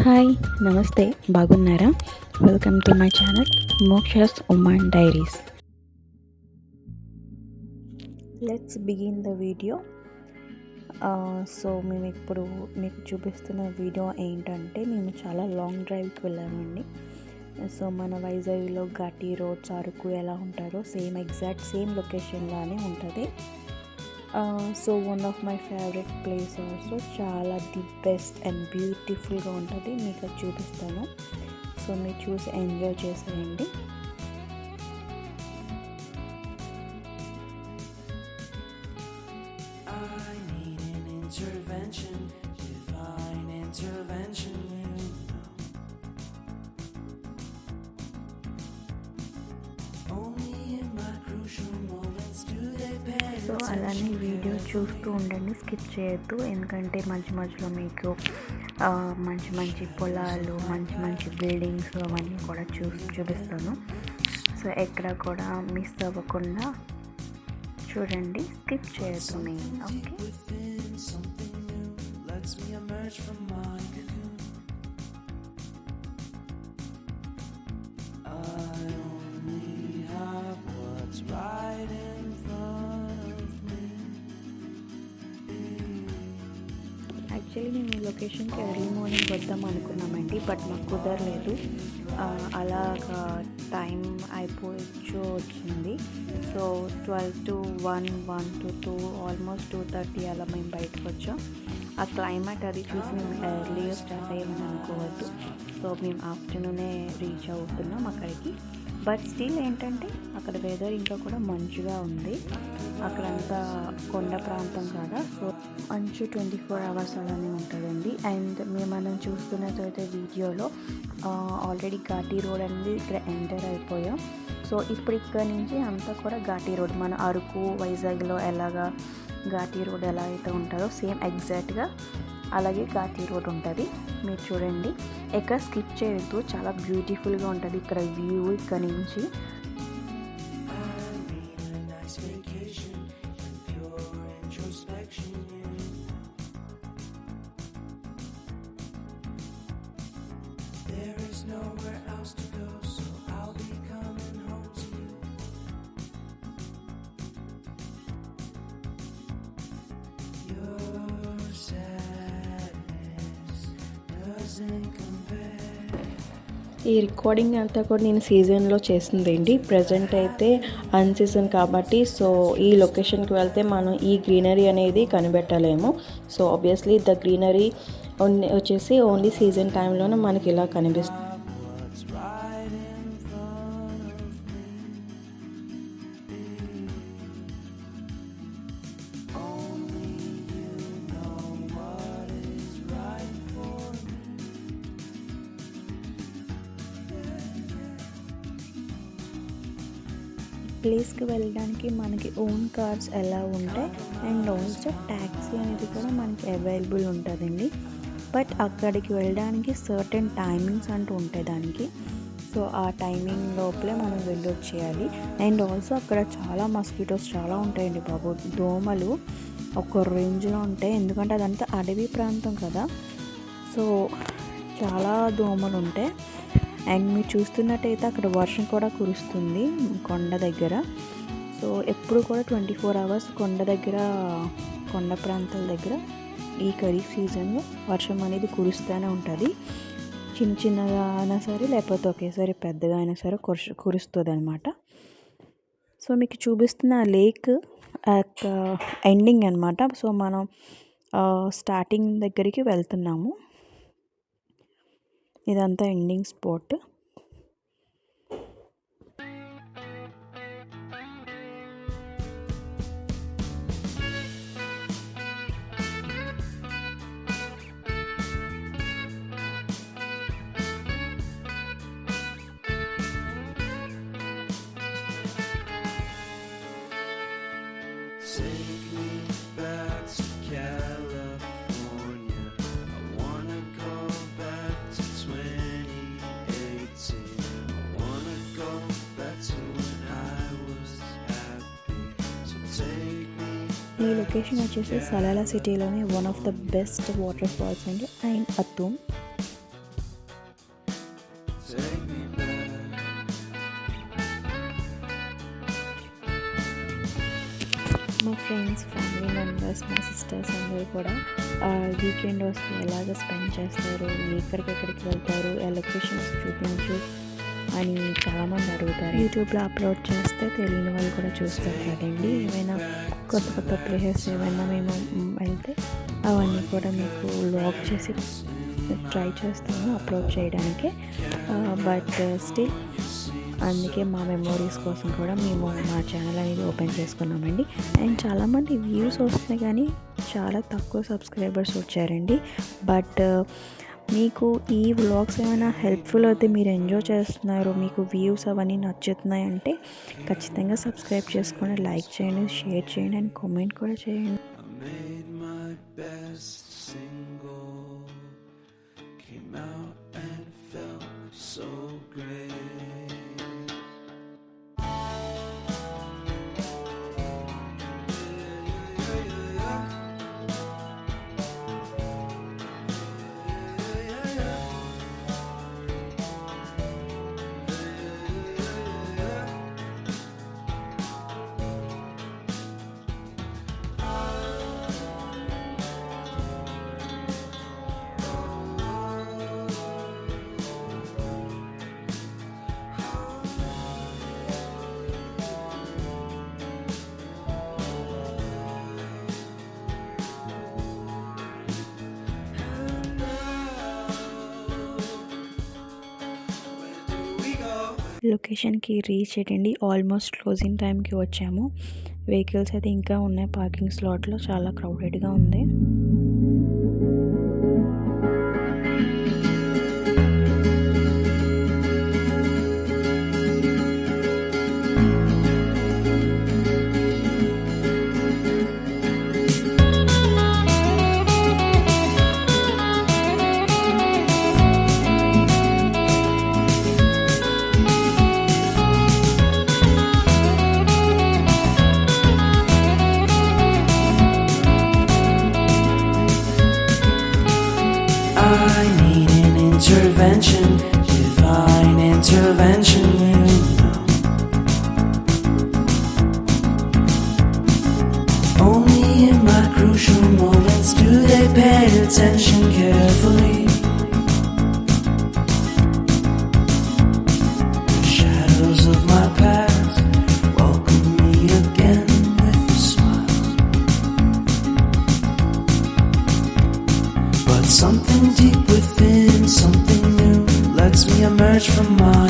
Hi నమస్తే బాగున్నారా? Welcome to my channel మోక్షస్ woman diaries. Let's begin the video. So మేము ఇప్పుడు మీకు చూపిస్తున్న వీడియో ఏంటంటే మేము చాలా లాంగ్ డ్రైవ్కి వెళ్ళామండి. సో మన వైజాగ్లో ఘాటీ రోడ్స్ అరకు ఎలా ఉంటారో ఎగ్జాక్ట్ సేమ్ లొకేషన్లానే ఉంటుంది. So one of my favourite place also, చాలా ది బెస్ట్ అండ్ బ్యూటిఫుల్గా ఉంటుంది. మీకు అది చూపిస్తాను. సో మీరు చూసి ఎంజాయ్ చేసేయండి. సో అలానే వీడియో చూస్తూ ఉండండి, స్కిప్ చేయొద్దు. ఎందుకంటే మధ్య మధ్యలో మీకు మంచి మంచి పొలాలు, మంచి మంచి బిల్డింగ్స్ అవన్నీ కూడా చూపిస్తాను. సో ఎక్కడ కూడా మిస్ అవ్వకుండా చూడండి, స్కిప్ చేయొద్దు మెయిన్. ఓకే, యాక్చువల్లీ మేము ఈ లొకేషన్కి ఎర్లీ మార్నింగ్ వద్దాం అనుకున్నామండి, బట్ మాకు కుదరలేదు. అలాగా టైం వచ్చింది. సో 12 to 1, 1 to 2, ఆల్మోస్ట్ 2:30 అలా మేము బయటకు వచ్చాం. ఆ క్లైమేట్ అది చూసి మేము ఎర్లీగా స్టార్ట్ అయ్యామని అనుకోవద్దు. సో మేము ఆఫ్టర్నూనే రీచ్ అవుతున్నాం అక్కడికి. బట్ స్టిల్ ఏంటంటే అక్కడ వెదర్ ఇంకా కూడా మంచుగా ఉంది. అక్కడంతా కొండ ప్రాంతం కదా, సో మంచు 24 hours అలానే ఉంటుందండి. అండ్ మనం చూస్తున్నట్టయితే వీడియోలో ఆల్రెడీ ఘాటీ రోడ్ అనేది ఇక్కడ ఎంటర్ అయిపోయాం. సో ఇప్పుడు ఇక్కడ నుంచి అంతా కూడా ఘాటీ రోడ్, మన అరకు వైజాగ్లో ఎలాగా ఘాటీ రోడ్ ఎలా అయితే ఉంటుందో సేమ్ ఎగ్జాక్ట్గా అలాగే ఘాటీ రోడ్ ఉంటుంది. మీరు చూడండి, ఎక్కడ స్కిప్ చేయొద్దు, చాలా బ్యూటిఫుల్గా ఉంటుంది ఇక్కడ వ్యూ. ఇక్కడ నుంచి ఈ రికార్డింగ్ అంతా కూడా నేను సీజన్లో చేసిందండి. ప్రజెంట్ అయితే అన్సీజన్ కాబట్టి సో ఈ లొకేషన్కి వెళ్తే మనం ఈ గ్రీనరీ అనేది కనిపెట్టలేము. సో ఆబ్వియస్లీ ద గ్రీనరీ వచ్చేసి ఓన్లీ సీజన్ టైంలోనే మనకి ఇలా కనిపిస్తుంది. ప్లేస్కి వెళ్ళడానికి మనకి ఓన్ కార్స్ ఎలా ఉంటాయి, అండ్ ఆల్సో ట్యాక్సీ అనేది కూడా మనకి అవైలబుల్ ఉంటుందండి. బట్ అక్కడికి వెళ్ళడానికి సర్టెన్ టైమింగ్స్ అంటూ ఉంటాయి దానికి. సో ఆ టైమింగ్ లోపలే మనం వెళ్ళొచ్చేయాలి. అండ్ ఆల్సో అక్కడ చాలా మస్కిటోస్ చాలా ఉంటాయండి బాబు. దోమలు ఒక రేంజ్లో ఉంటాయి, ఎందుకంటే అదంతా అడవి ప్రాంతం కదా. సో చాలా దోమలు ఉంటాయి. అండ్ మీరు చూస్తున్నట్టయితే అక్కడ వర్షం కూడా కురుస్తుంది కొండ దగ్గర. సో ఎప్పుడు కూడా 24 hours కొండ ప్రాంతాల దగ్గర ఈ ఖరీఫ్ సీజన్లో వర్షం అనేది కురుస్తూనే ఉంటుంది. చిన్న చిన్నగా అయినా సరే, లేకపోతే ఒకేసారి పెద్దగా అయినా సరే కురుస్తుంది అనమాట. సో మీకు చూపిస్తున్న లేక్ ఎండింగ్ అనమాట. సో మనం స్టార్టింగ్ దగ్గరికి వెళ్తున్నాము. ఇదంతా ఎండింగ్ స్పాట్. ఈ లొకేషన్ వచ్చేసి సలాలా సిటీలోనే one of the best waterfalls అండి, అండ్ అతుమ్. మా ఫ్రెండ్స్, ఫ్యామిలీ మెంబర్స్, మా సిస్టర్స్ అందరూ కూడా వీకెండ్ వస్తే ఎలాగ స్పెండ్ చేస్తారు, ఎక్కడికెక్కడికి వెళ్తారు, లొకేషన్స్ చూపించు అని చాలామంది అడుగుతారు. యూట్యూబ్లో అప్లోడ్ చేస్తే తెలియని వాళ్ళు కూడా చూస్తారు కదండి. ఏమైనా కొత్త కొత్త ప్లేసెస్ ఏమైనా మేము వెళ్తే అవన్నీ కూడా మీకు వ్లాగ్ చేసి ట్రై చేస్తాము అప్లోడ్ చేయడానికి. బట్ స్టిల్ అందుకే మా మెమోరీస్ కోసం కూడా మేము మా ఛానల్ అనేది ఓపెన్ చేసుకున్నామండి. అండ్ చాలామంది వ్యూస్ వస్తున్నాయి కానీ చాలా తక్కువ సబ్స్క్రైబర్స్ వచ్చారండి. బట్ మీకు ఈ వ్లాగ్స్ ఏమైనా హెల్ప్ఫుల్ అయితే, మీరు ఎంజాయ్ చేస్తున్నారు, మీకు వ్యూస్ అవన్నీ నచ్చుతున్నాయి అంటే ఖచ్చితంగా సబ్స్క్రైబ్ చేసుకోండి, లైక్ చేయండి, షేర్ చేయండి అండ్ కామెంట్ కూడా చేయండి. లొకేషన్కి రీచ్ అయ్యండి. ఆల్మోస్ట్ క్లోజింగ్ టైంకి వచ్చాము. వెహికల్స్ అయితే ఇంకా ఉన్నాయి పార్కింగ్ స్లాట్లో, చాలా క్రౌడెడ్గా ఉంది. I need an intervention, divine intervention, you know. Only in my crucial moments do they pay attention carefully. The shadows of my past welcome me again with a smile. But something deep within, something new, lets me emerge from my